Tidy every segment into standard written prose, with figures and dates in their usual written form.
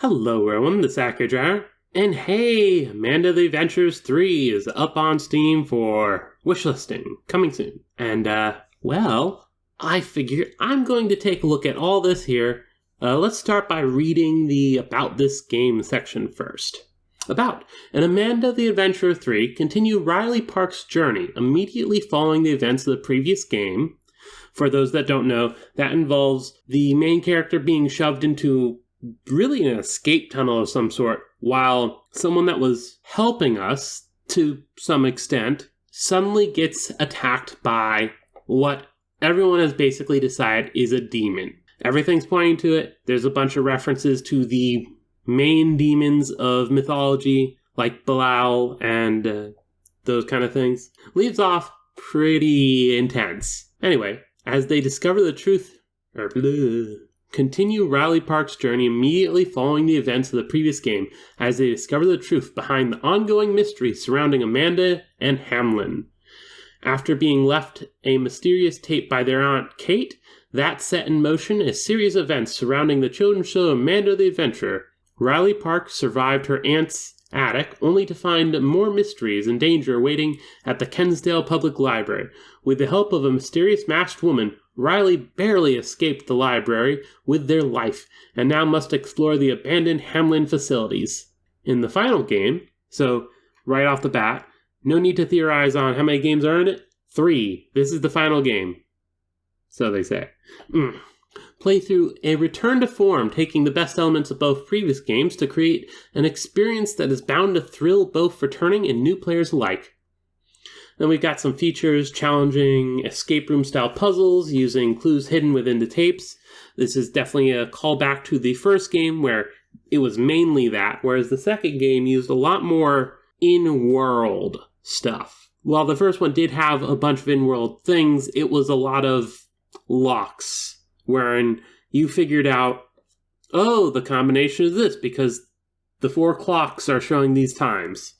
Hello everyone, this is Akadrar, and hey, Amanda the Adventures 3 is up on Steam for wishlisting, coming soon. And, I figure I'm going to take a look at all this here. Let's start by reading the About This Game section first. About. In Amanda the Adventurer 3, continue Riley Park's journey immediately following the events of the previous game. For those that don't know, that involves the main character being shoved into really an escape tunnel of some sort, while someone that was helping us, to some extent, suddenly gets attacked by what everyone has basically decided is a demon. Everything's pointing to it. There's a bunch of references to the main demons of mythology, like bellow and those kind of things. Leaves off pretty intense. Anyway, as they discover the truth, continue Riley Park's journey immediately following the events of the previous game as they discover the truth behind the ongoing mystery surrounding Amanda and Hamlin. After being left a mysterious tape by their aunt Kate, that set in motion a series of events surrounding the children's show Amanda the Adventurer. Riley Park survived her aunt's attic only to find more mysteries and danger waiting at the Kensdale Public Library. With the help of a mysterious masked woman, Riley barely escaped the library with their life, and now must explore the abandoned Hamlin facilities. In the final game, so right off the bat, no need to theorize on how many games are in it. 3. This is the final game. So they say. Play through a return to form, taking the best elements of both previous games to create an experience that is bound to thrill both returning and new players alike. Then we've got some features challenging escape room style puzzles using clues hidden within the tapes. This is definitely a callback to the first game where it was mainly that, whereas the second game used a lot more in-world stuff. While the first one did have a bunch of in-world things, it was a lot of locks, wherein you figured out, oh, the combination is this because the 4 clocks are showing these times.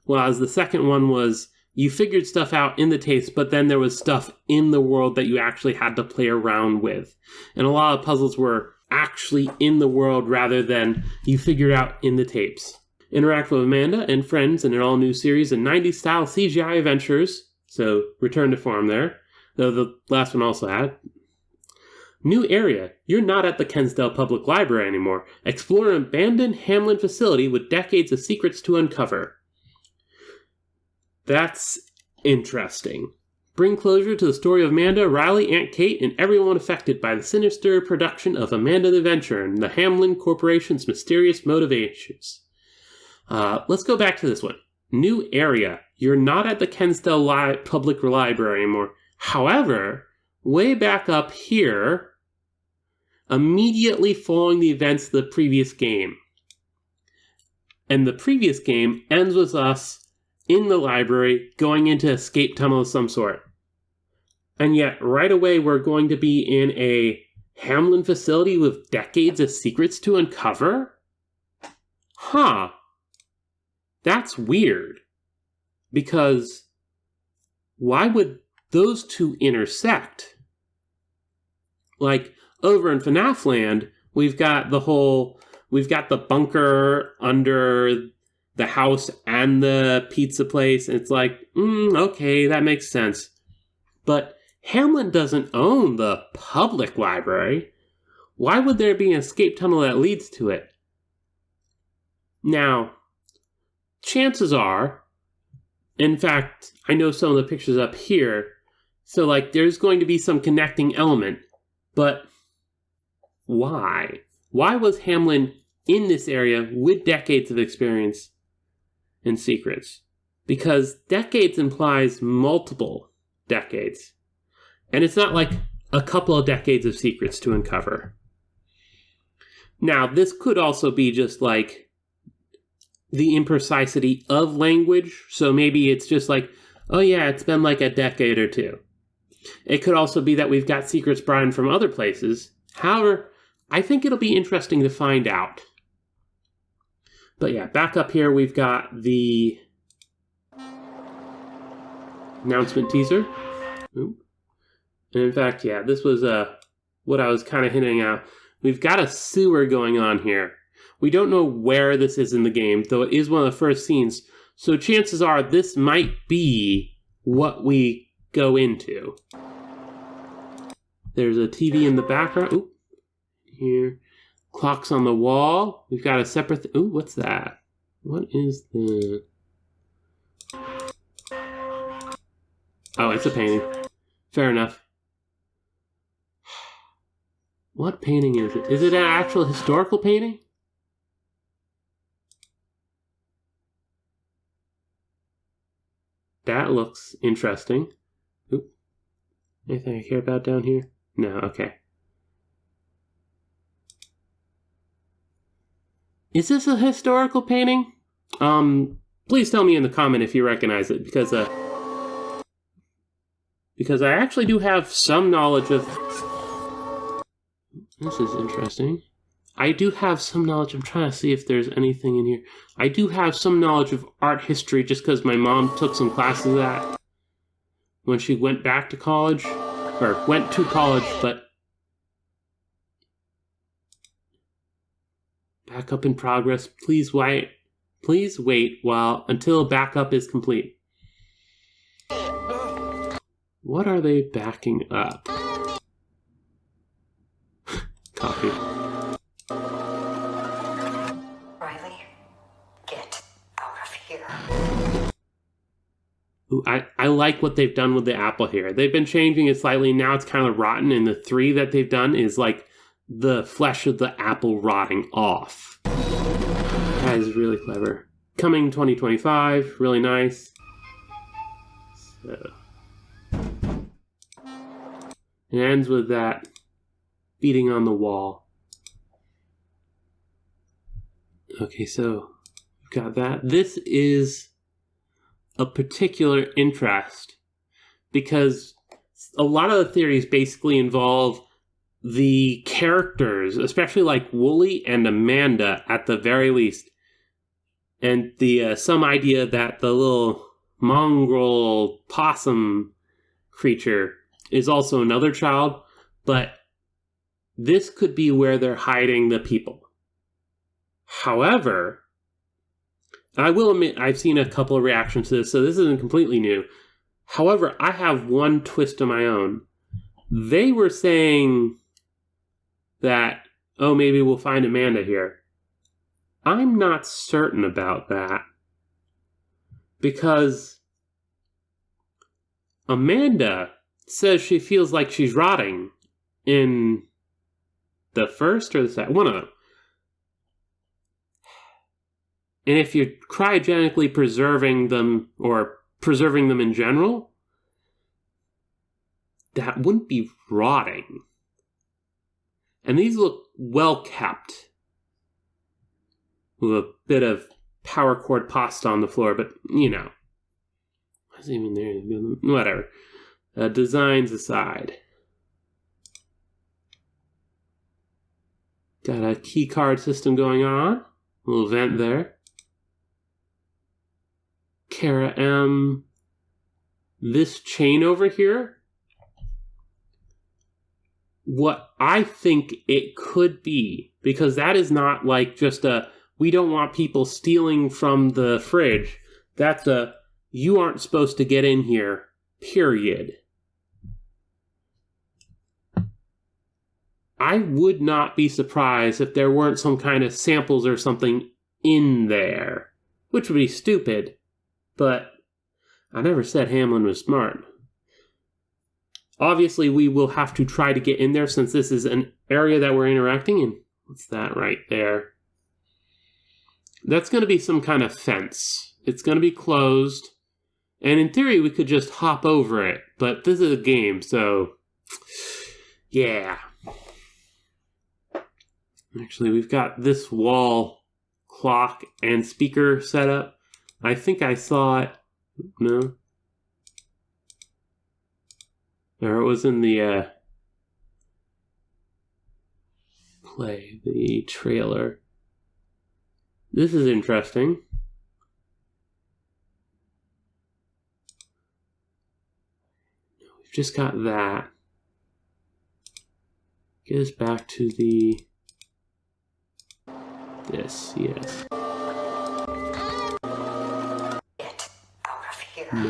Whereas the second one was, you figured stuff out in the tapes, but then there was stuff in the world that you actually had to play around with. And a lot of puzzles were actually in the world rather than you figured out in the tapes. Interact with Amanda and friends in an all-new series of 90s-style CGI adventures, so return to form there, though the last one also had. New area. You're not at the Kensdale Public Library anymore. Explore an abandoned Hamlin facility with decades of secrets to uncover. That's interesting. Bring closure to the story of Amanda, Riley, Aunt Kate, and everyone affected by the sinister production of Amanda the Adventurer and the Hamlin Corporation's mysterious motivations. Let's go back to this one. New area. You're not at the Kensdale Public Library anymore. However, way back up here, immediately following the events of the previous game. And the previous game ends with us in the library going into escape tunnel of some sort. And yet, right away, we're going to be in a Hamlin facility with decades of secrets to uncover? Huh. That's weird. Because why would those two intersect? Like, over in FNAF Land, we've got the bunker under the house and the pizza place. And it's like, okay, that makes sense. But Hamlin doesn't own the public library. Why would there be an escape tunnel that leads to it? Now, chances are, in fact, I know some of the pictures up here, so like there's going to be some connecting element, but why? Why was Hamlin in this area with decades of experience and secrets? Because decades implies multiple decades. And it's not like a couple of decades of secrets to uncover. Now, this could also be just like the imprecisity of language. So maybe it's just like, oh yeah, it's been like a decade or two. It could also be that we've got secrets brought in from other places. However, I think it'll be interesting to find out. But yeah, back up here we've got the announcement teaser. Ooh. And in fact, yeah, this was what I was kind of hinting at. We've got a sewer going on here, We don't know where this is in the game, though it is one of the first scenes. So chances are this might be what we go into. There's a TV in the background. Ooh, here. Clocks on the wall. We've got a separate... Ooh, what's that? What is the... Oh, it's a painting. Fair enough. What painting is it? Is it an actual historical painting? That looks interesting. Oop. Anything I care about down here? No, okay. Is this a historical painting? Please tell me in the comment if you recognize it, because I actually do have some knowledge of... This is interesting. I do have some knowledge. I'm trying to see if there's anything in here. I do have some knowledge of art history just because my mom took some classes of that when she went back to college, or went to college, but backup in progress. Please wait. Please wait until backup is complete. What are they backing up? Coffee. Riley, get out of here. Ooh, I like what they've done with the apple here. They've been changing it slightly. Now it's kind of rotten, and the 3 that they've done is like the flesh of the apple rotting off. That is really clever. Coming 2025, really nice. So. It ends with that beating on the wall. Okay, so we've got that. This is a particular interest because a lot of the theories basically involve the characters, especially like Wooly and Amanda at the very least, and the some idea that the little mongrel possum creature is also another child, but this could be where they're hiding the people. However, I will admit I've seen a couple of reactions to this, so this isn't completely new. However, I have one twist of my own. They were saying that, oh, maybe we'll find Amanda here. I'm not certain about that. Because Amanda says she feels like she's rotting in the first or the second, one of them. And if you're cryogenically preserving them, or preserving them in general, that wouldn't be rotting. And these look well kept. With a bit of power cord pasta on the floor, but, you know. What's even there? Whatever. Designs aside. Got a key card system going on. A little vent there. Kara M. This chain over here. What I think it could be, because that is not like just a, we don't want people stealing from the fridge. That's a, you aren't supposed to get in here, period. I would not be surprised if there weren't some kind of samples or something in there, which would be stupid, but I never said Hamlin was smart. Obviously, we will have to try to get in there since this is an area that we're interacting in. What's that right there? That's going to be some kind of fence. It's going to be closed. And in theory, we could just hop over it. But this is a game, so... yeah. Actually, we've got this wall clock and speaker set up. I think I saw it. No? Or it was in the play, the trailer. This is interesting. We've just got that. Get us back to the... This, yes. Get out of here. No.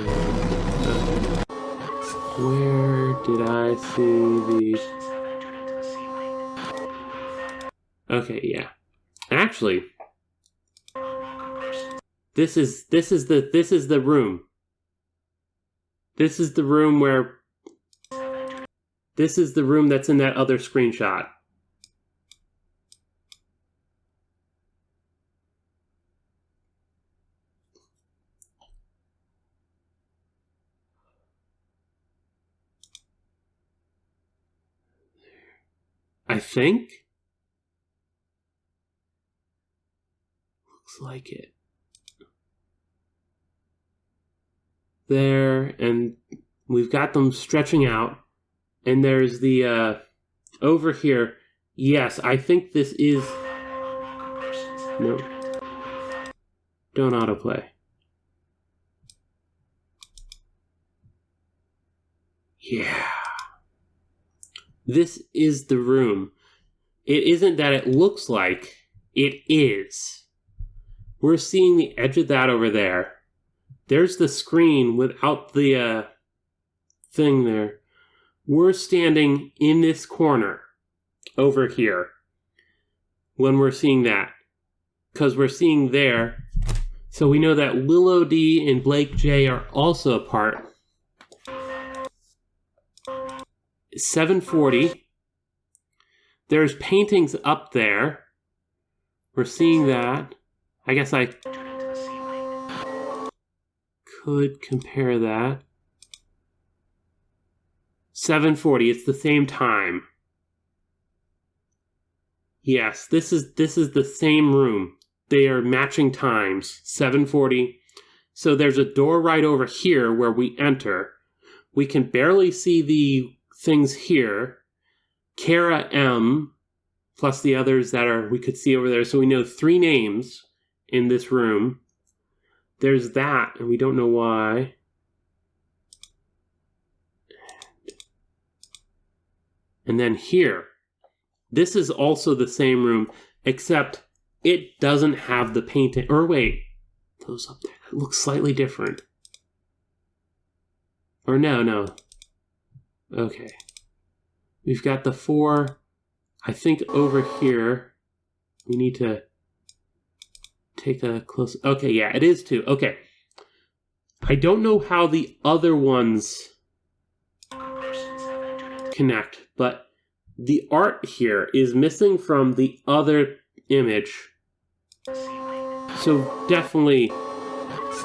Where did I see the... Okay, yeah. Actually, this is the room. This is the room where... This is the room that's in that other screenshot. I think? Looks like it. There, and we've got them stretching out. And there's the, over here. Yes, I think this is... No. Don't autoplay. Yeah. This is the room. It isn't that it looks like, it is. We're seeing the edge of that over there. There's the screen without the thing there. We're standing in this corner over here when we're seeing that. Because we're seeing there. So we know that Willow D and Blake J are also a part. 740. There's paintings up there. We're seeing that. I guess I could compare that. 740. It's the same time. Yes, this is the same room. They are matching times. 740. So there's a door right over here where we enter. We can barely see the things here. Kara M, plus the others that are we could see over there. So we know 3 names in this room. There's that, and we don't know why. And then here. This is also the same room, except it doesn't have the painting. Or wait, those up there, that looks slightly different. Or no. Okay. We've got the 4, I think over here. We need to take a close... Okay, yeah, it is 2. Okay. I don't know how the other ones connect, but the art here is missing from the other image. So definitely,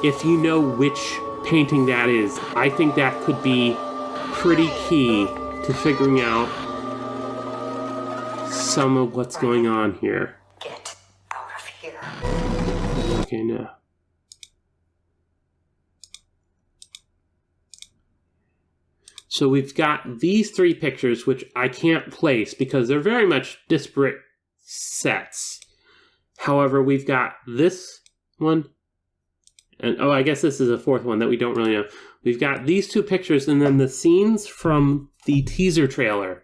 if you know which painting that is, I think that could be pretty key to figuring out some of what's going on here. Get out of here. Okay, no. So we've got these 3 pictures, which I can't place because they're very much disparate sets. However, we've got this one. And I guess this is a 4th one that we don't really know. We've got these 2 pictures and then the scenes from the teaser trailer.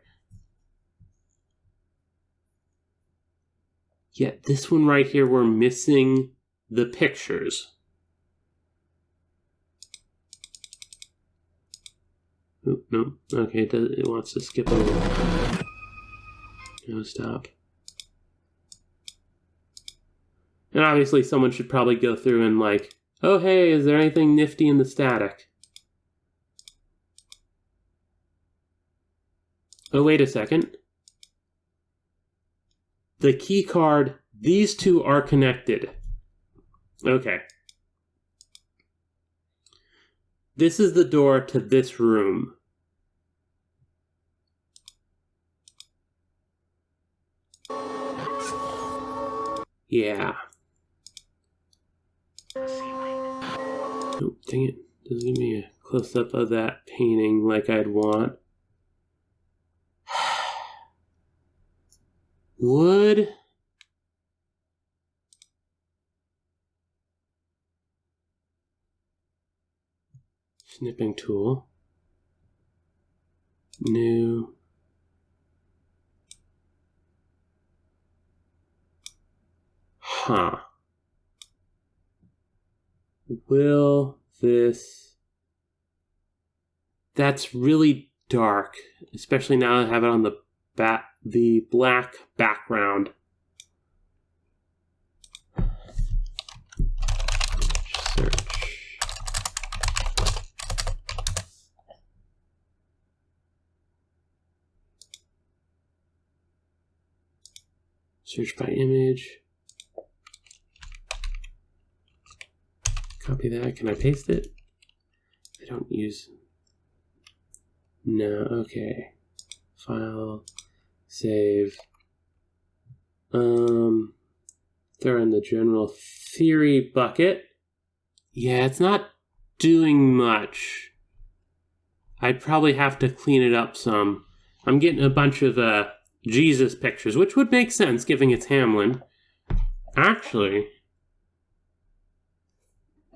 Yet this one right here, we're missing the pictures. Oh, no. Okay, it wants to skip over. No, stop. And obviously someone should probably go through and like, oh hey, is there anything nifty in the static? Oh, wait a second. The key card, these 2 are connected. Okay. This is the door to this room. Yeah. Oh, dang it. Doesn't give me a close-up of that painting like I'd want. Wood. Snipping tool. New. Huh. Will this... That's really dark, especially now that I have it on the black background. Search. Search by image. Copy that. Can I paste it? I don't use... No, okay. File. Save. They're in the general theory bucket. Yeah, it's not doing much. I'd probably have to clean it up some. I'm getting a bunch of Jesus pictures, which would make sense given it's Hamlin. Actually,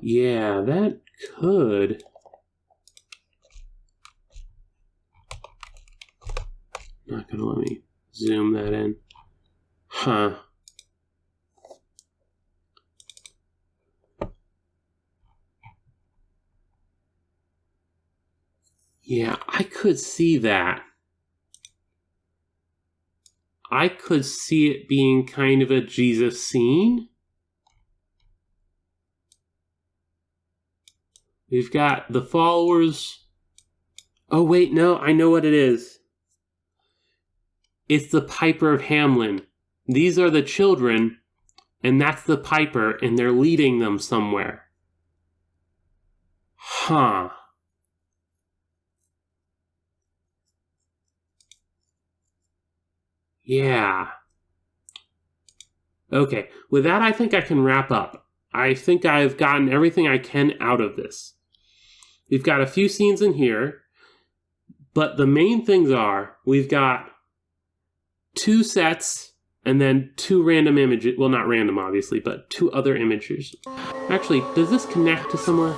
yeah, that could. Not gonna let me zoom that in. Huh. Yeah, I could see that. I could see it being kind of a Jesus scene. We've got the followers. Oh, wait, no, I know what it is. It's the Piper of Hamlin. These are the children, and that's the Piper, and they're leading them somewhere. Huh. Yeah. Okay, with that, I think I can wrap up. I think I've gotten everything I can out of this. We've got a few scenes in here, but the main things are we've got 2 sets and then 2 random images. Well, not random, obviously, but 2 other images. Actually, does this connect to somewhere?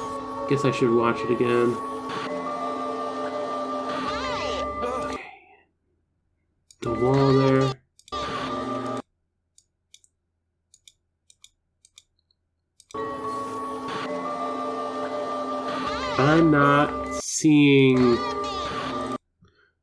Guess I should watch it again. Okay. The wall there. I'm not seeing...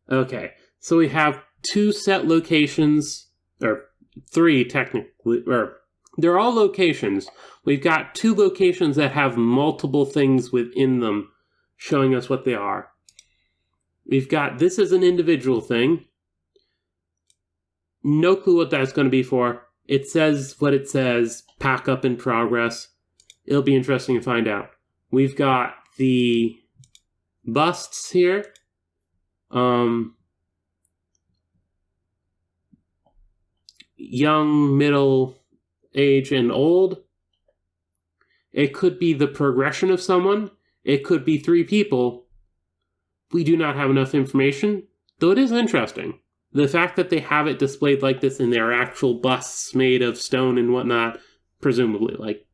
Okay, so we have 2 set locations, or 3 technically, or they're all locations. We've got 2 locations that have multiple things within them showing us what they are. We've got this as an individual thing. No clue what that's going to be for. It says what it says, pack up in progress. It'll be interesting to find out. We've got the busts here. Young, middle age, and old. It could be the progression of someone. It could be 3 people. We do not have enough information, though it is interesting. The fact that they have it displayed like this in their actual busts made of stone and whatnot, presumably, like,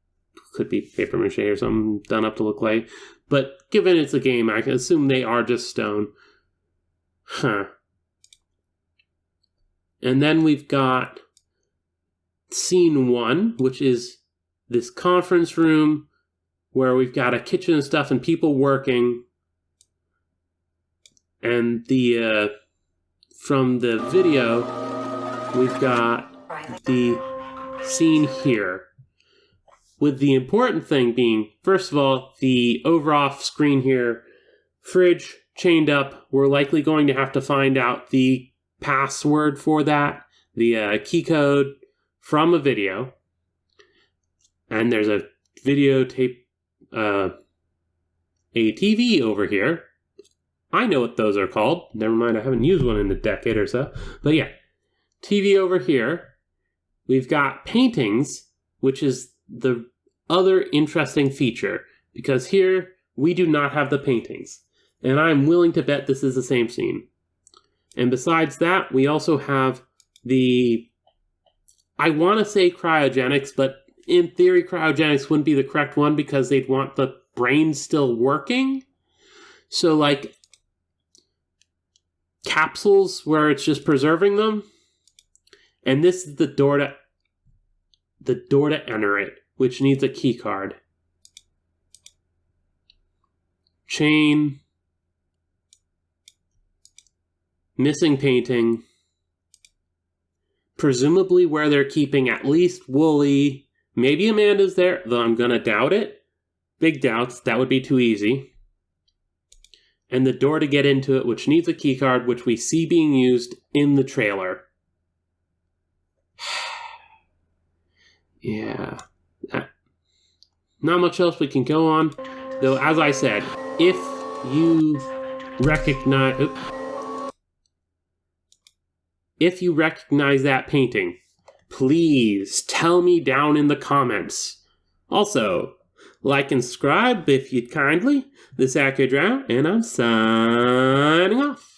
could be paper mache or something done up to look like. But given it's a game, I can assume they are just stone. Huh. And then we've got scene 1, which is this conference room where we've got a kitchen and stuff and people working. And the from the video, we've got the scene here. With the important thing being, first of all, the over-off screen here, fridge chained up. We're likely going to have to find out the password for that, the key code from a video. And there's a videotape, a TV over here. I know what those are called. Never mind, I haven't used one in a decade or so. But yeah, TV over here. We've got paintings, which is the other interesting feature, because here we do not have the paintings. And I'm willing to bet this is the same scene. And besides that, we also have the, I want to say cryogenics, but in theory cryogenics wouldn't be the correct one because they'd want the brain still working. So like capsules where it's just preserving them. And this is the door to the door to enter it, which needs a key card. Chain. Missing painting. Presumably where they're keeping at least Wooly. Maybe Amanda's there, though I'm gonna doubt it. Big doubts, that would be too easy. And the door to get into it, which needs a keycard, which we see being used in the trailer. Yeah. Not much else we can go on. Though, as I said, if you recognize... If you recognize that painting, please tell me down in the comments. Also, like and subscribe if you'd kindly. This is Accurate Drow, and I'm signing off.